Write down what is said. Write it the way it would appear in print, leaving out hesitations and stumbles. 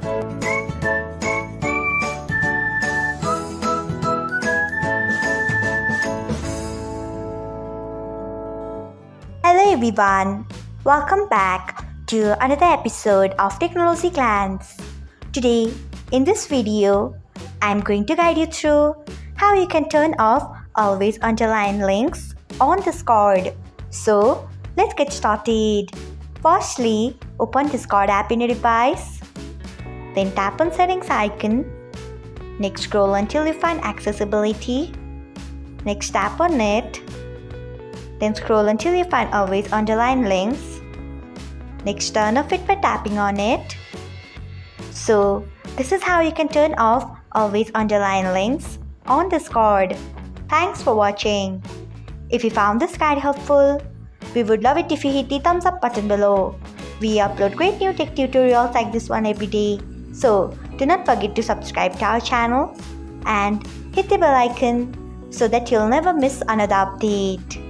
Hello everyone, welcome back to another episode of Technologyglance. Today, in this video, I'm going to guide you through how you can turn off always underline links on Discord. So, let's get started. Firstly, open Discord app in your device. Then tap on settings icon. Next, scroll until you find accessibility. Next, tap on it. Then scroll until you find always underline links. Next, turn off it by tapping on it. So, this is how you can turn off always underline links on Discord. Thanks for watching. If you found this guide helpful, we would love it if you hit the thumbs up button below. We upload great new tech tutorials like this one every day. So, do not forget to subscribe to our channel and hit the bell icon so that you'll never miss another update.